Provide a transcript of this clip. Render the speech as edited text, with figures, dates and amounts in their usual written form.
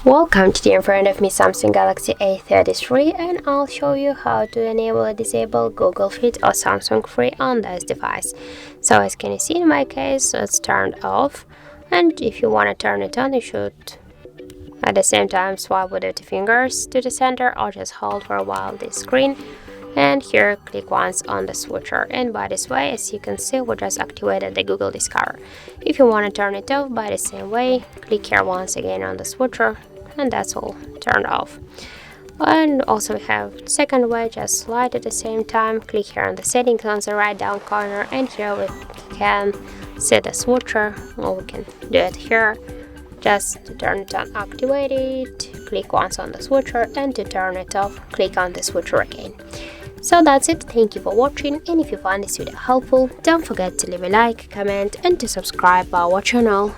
Welcome to the in front of me Samsung Galaxy A33, and I'll show you how to enable or disable Google Fit or Samsung Free on this device. So as can you see, in my case it's turned off, and if you want to turn it on, you should at the same time swipe with the two fingers to the center or just hold for a while this screen, and here click once on the switcher, and by this way, as you can see, we just activated the Google Discover. If you want to turn it off, by the same way, click here once again on the switcher, and that's all turned off. And also we have the second way, just slide at the same time, click here on the settings on the right down corner, and here we can set the switcher, or we can do it here. Just to turn it on, activate it, click once on the switcher, and to turn it off, click on the switcher again. So that's it. Thank you for watching, and if you find this video helpful, don't forget to leave a like, comment, and to subscribe our channel.